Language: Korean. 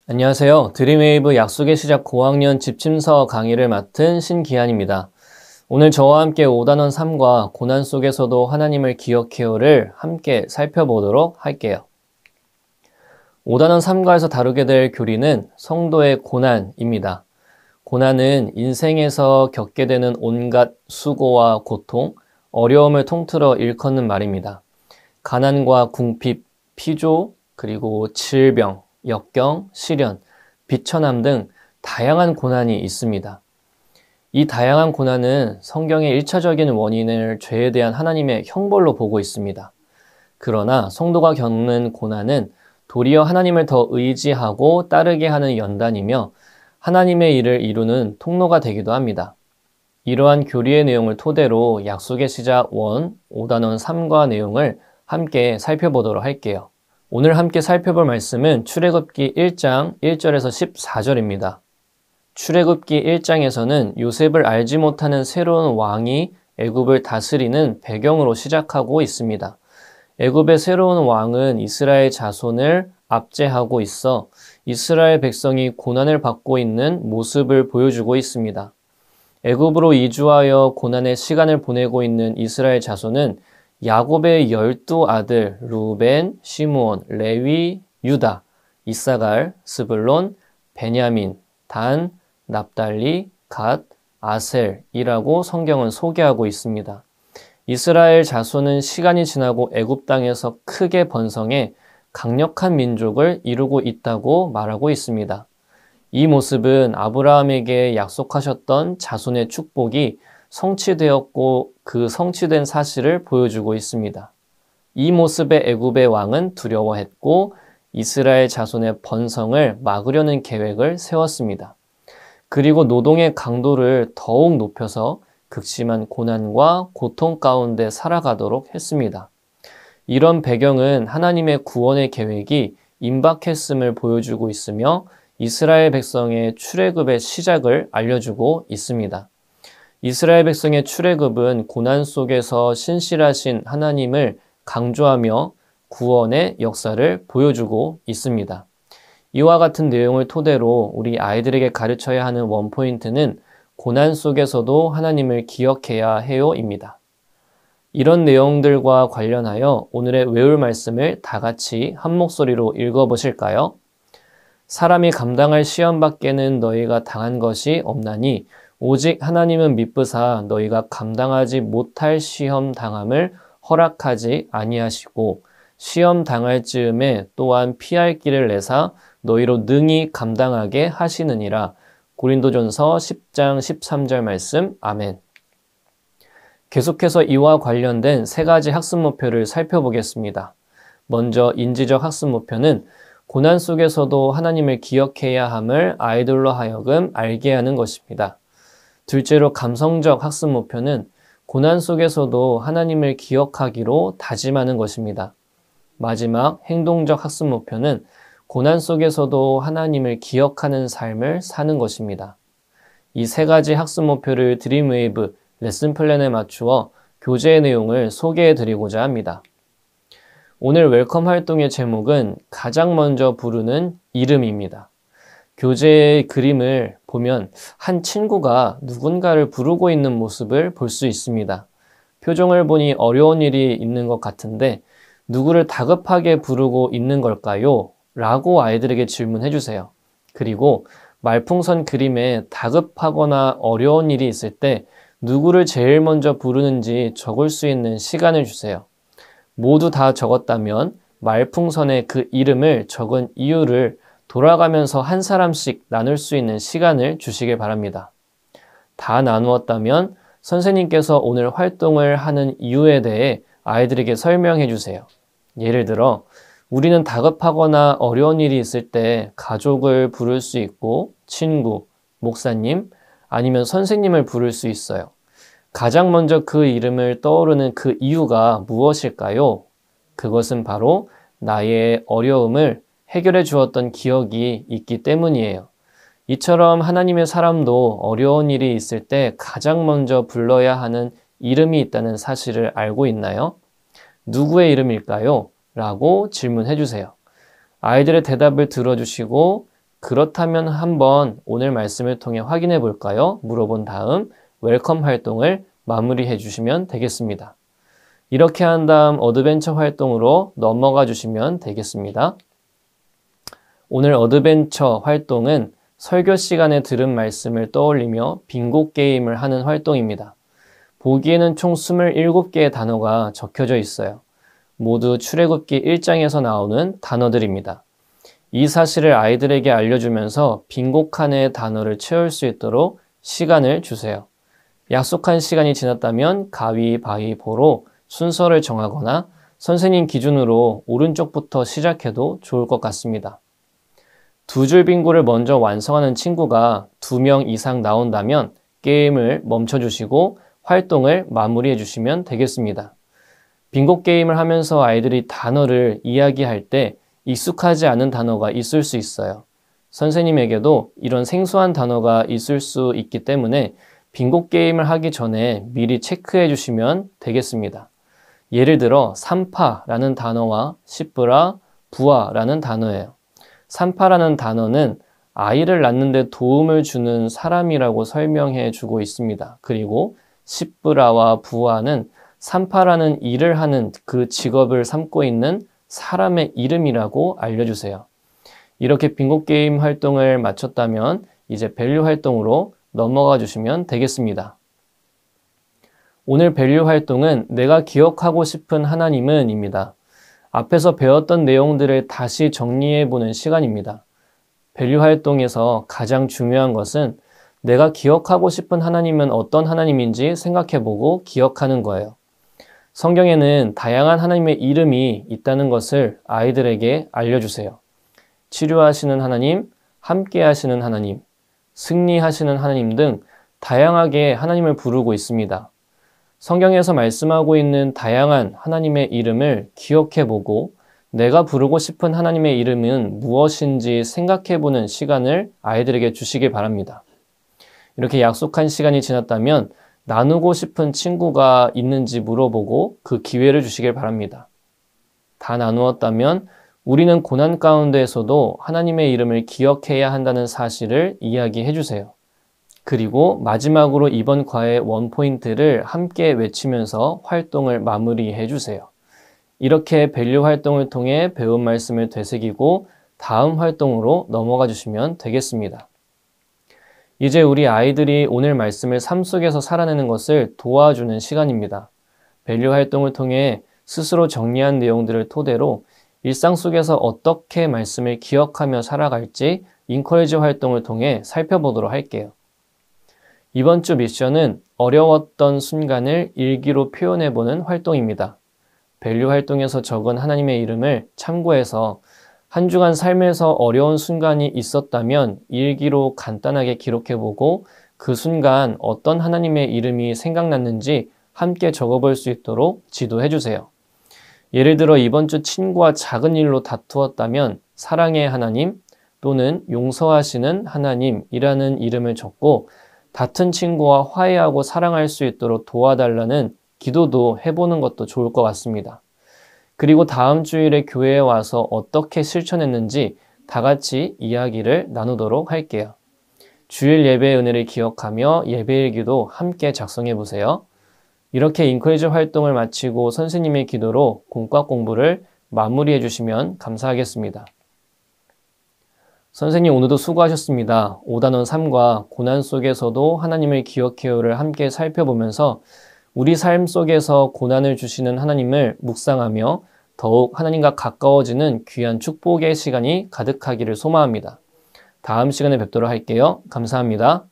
안녕하세요. 드림웨이브 약속의 시작 고학년 집침서 강의를 맡은 신기한입니다. 오늘 저와 함께 5단원 3과 고난 속에서도 하나님을 기억해요를 함께 살펴보도록 할게요. 5단원 3과에서 다루게 될 교리는 성도의 고난입니다. 고난은 인생에서 겪게 되는 온갖 수고와 고통, 어려움을 통틀어 일컫는 말입니다. 가난과 궁핍, 피조, 그리고 질병, 역경, 시련, 비천함 등 다양한 고난이 있습니다. 이 다양한 고난은 성경의 1차적인 원인을 죄에 대한 하나님의 형벌로 보고 있습니다. 그러나 성도가 겪는 고난은 도리어 하나님을 더 의지하고 따르게 하는 연단이며 하나님의 일을 이루는 통로가 되기도 합니다. 이러한 교리의 내용을 토대로 약속의 시작 1, 5단원 3과 내용을 함께 살펴보도록 할게요. 오늘 함께 살펴볼 말씀은 출애굽기 1장 1절에서 14절입니다. 출애굽기 1장에서는 요셉을 알지 못하는 새로운 왕이 애굽을 다스리는 배경으로 시작하고 있습니다. 애굽의 새로운 왕은 이스라엘 자손을 압제하고 있어 이스라엘 백성이 고난을 받고 있는 모습을 보여주고 있습니다. 애굽으로 이주하여 고난의 시간을 보내고 있는 이스라엘 자손은 야곱의 12아들 루벤, 시므온, 레위, 유다, 이사갈, 스불론, 베냐민, 단, 납달리, 갓, 아셀이라고 성경은 소개하고 있습니다. 이스라엘 자손은 시간이 지나고 애굽 땅에서 크게 번성해 강력한 민족을 이루고 있다고 말하고 있습니다. 이 모습은 아브라함에게 약속하셨던 자손의 축복이 성취되었고 그 성취된 사실을 보여주고 있습니다. 이 모습에 애굽의 왕은 두려워했고 이스라엘 자손의 번성을 막으려는 계획을 세웠습니다. 그리고 노동의 강도를 더욱 높여서 극심한 고난과 고통 가운데 살아가도록 했습니다. 이런 배경은 하나님의 구원의 계획이 임박했음을 보여주고 있으며 이스라엘 백성의 출애굽의 시작을 알려주고 있습니다. 이스라엘 백성의 출애굽은 고난 속에서 신실하신 하나님을 강조하며 구원의 역사를 보여주고 있습니다. 이와 같은 내용을 토대로 우리 아이들에게 가르쳐야 하는 원포인트는 고난 속에서도 하나님을 기억해야 해요입니다. 이런 내용들과 관련하여 오늘의 외울 말씀을 다 같이 한 목소리로 읽어보실까요? 사람이 감당할 시험 밖에는 너희가 당한 것이 없나니 오직 하나님은 미쁘사 너희가 감당하지 못할 시험 당함을 허락하지 아니하시고 시험 당할 즈음에 또한 피할 길을 내사 너희로 능히 감당하게 하시느니라. 고린도전서 10장 13절 말씀. 아멘. 계속해서 이와 관련된 세 가지 학습 목표를 살펴보겠습니다. 먼저 인지적 학습 목표는 고난 속에서도 하나님을 기억해야 함을 아이들로 하여금 알게 하는 것입니다. 둘째로 감성적 학습 목표는 고난 속에서도 하나님을 기억하기로 다짐하는 것입니다. 마지막 행동적 학습 목표는 고난 속에서도 하나님을 기억하는 삶을 사는 것입니다. 이 세 가지 학습 목표를 드림웨이브 레슨 플랜에 맞추어 교재의 내용을 소개해 드리고자 합니다. 오늘 웰컴 활동의 제목은 가장 먼저 부르는 이름입니다. 교재의 그림을 보면 한 친구가 누군가를 부르고 있는 모습을 볼 수 있습니다. 표정을 보니 어려운 일이 있는 것 같은데 누구를 다급하게 부르고 있는 걸까요? 라고 아이들에게 질문해 주세요. 그리고 말풍선 그림에 다급하거나 어려운 일이 있을 때 누구를 제일 먼저 부르는지 적을 수 있는 시간을 주세요. 모두 다 적었다면 말풍선에 그 이름을 적은 이유를 돌아가면서 한 사람씩 나눌 수 있는 시간을 주시길 바랍니다. 다 나누었다면 선생님께서 오늘 활동을 하는 이유에 대해 아이들에게 설명해 주세요. 예를 들어 우리는 다급하거나 어려운 일이 있을 때 가족을 부를 수 있고 친구, 목사님, 아니면 선생님을 부를 수 있어요. 가장 먼저 그 이름을 떠오르는 그 이유가 무엇일까요? 그것은 바로 나의 어려움을 해결해 주었던 기억이 있기 때문이에요. 이처럼 하나님의 사람도 어려운 일이 있을 때 가장 먼저 불러야 하는 이름이 있다는 사실을 알고 있나요? 누구의 이름일까요? 라고 질문해 주세요. 아이들의 대답을 들어주시고 그렇다면 한번 오늘 말씀을 통해 확인해 볼까요? 물어본 다음 웰컴 활동을 마무리해 주시면 되겠습니다. 이렇게 한 다음 어드벤처 활동으로 넘어가 주시면 되겠습니다. 오늘 어드벤처 활동은 설교 시간에 들은 말씀을 떠올리며 빙고 게임을 하는 활동입니다. 보기에는 총 27개의 단어가 적혀져 있어요. 모두 출애굽기 1장에서 나오는 단어들입니다. 이 사실을 아이들에게 알려주면서 빙고 칸의 단어를 채울 수 있도록 시간을 주세요. 약속한 시간이 지났다면 가위바위보로 순서를 정하거나 선생님 기준으로 오른쪽부터 시작해도 좋을 것 같습니다. 두 줄 빙고를 먼저 완성하는 친구가 2명 이상 나온다면 게임을 멈춰주시고 활동을 마무리해 주시면 되겠습니다. 빙고 게임을 하면서 아이들이 단어를 이야기할 때 익숙하지 않은 단어가 있을 수 있어요. 선생님에게도 이런 생소한 단어가 있을 수 있기 때문에 빙고 게임을 하기 전에 미리 체크해 주시면 되겠습니다. 예를 들어 산파라는 단어와 시브라, 부아라는 단어예요. 산파라는 단어는 아이를 낳는 데 도움을 주는 사람이라고 설명해 주고 있습니다. 그리고 시브라와 부아는 산파라는 일을 하는 그 직업을 삼고 있는 사람의 이름이라고 알려주세요. 이렇게 빙고 게임 활동을 마쳤다면 이제 밸류 활동으로 넘어가 주시면 되겠습니다. 오늘 밸류 활동은 내가 기억하고 싶은 하나님은 입니다. 앞에서 배웠던 내용들을 다시 정리해보는 시간입니다. 밸류 활동에서 가장 중요한 것은 내가 기억하고 싶은 하나님은 어떤 하나님인지 생각해보고 기억하는 거예요. 성경에는 다양한 하나님의 이름이 있다는 것을 아이들에게 알려주세요. 치료하시는 하나님, 함께하시는 하나님, 승리하시는 하나님 등 다양하게 하나님을 부르고 있습니다. 성경에서 말씀하고 있는 다양한 하나님의 이름을 기억해보고 내가 부르고 싶은 하나님의 이름은 무엇인지 생각해보는 시간을 아이들에게 주시길 바랍니다. 이렇게 약속한 시간이 지났다면 나누고 싶은 친구가 있는지 물어보고 그 기회를 주시길 바랍니다. 다 나누었다면 우리는 고난 가운데에서도 하나님의 이름을 기억해야 한다는 사실을 이야기해 주세요. 그리고 마지막으로 이번 과의 원포인트를 함께 외치면서 활동을 마무리해 주세요. 이렇게 밸류 활동을 통해 배운 말씀을 되새기고 다음 활동으로 넘어가 주시면 되겠습니다. 이제 우리 아이들이 오늘 말씀을 삶 속에서 살아내는 것을 도와주는 시간입니다. 밸류 활동을 통해 스스로 정리한 내용들을 토대로 일상 속에서 어떻게 말씀을 기억하며 살아갈지 인커리지 활동을 통해 살펴보도록 할게요. 이번 주 미션은 어려웠던 순간을 일기로 표현해보는 활동입니다. 밸류 활동에서 적은 하나님의 이름을 참고해서 한 주간 삶에서 어려운 순간이 있었다면 일기로 간단하게 기록해보고 그 순간 어떤 하나님의 이름이 생각났는지 함께 적어볼 수 있도록 지도해주세요. 예를 들어 이번 주 친구와 작은 일로 다투었다면 사랑의 하나님 또는 용서하시는 하나님이라는 이름을 적고 다툰 친구와 화해하고 사랑할 수 있도록 도와달라는 기도도 해보는 것도 좋을 것 같습니다. 그리고 다음 주일에 교회에 와서 어떻게 실천했는지 다 같이 이야기를 나누도록 할게요. 주일 예배의 은혜를 기억하며 예배일기도 함께 작성해 보세요. 이렇게 인커리지 활동을 마치고 선생님의 기도로 공과 공부를 마무리해 주시면 감사하겠습니다. 선생님 오늘도 수고하셨습니다. 5단원 3과 고난 속에서도 하나님을 기억해요를 함께 살펴보면서 우리 삶 속에서 고난을 주시는 하나님을 묵상하며 더욱 하나님과 가까워지는 귀한 축복의 시간이 가득하기를 소망합니다. 다음 시간에 뵙도록 할게요. 감사합니다.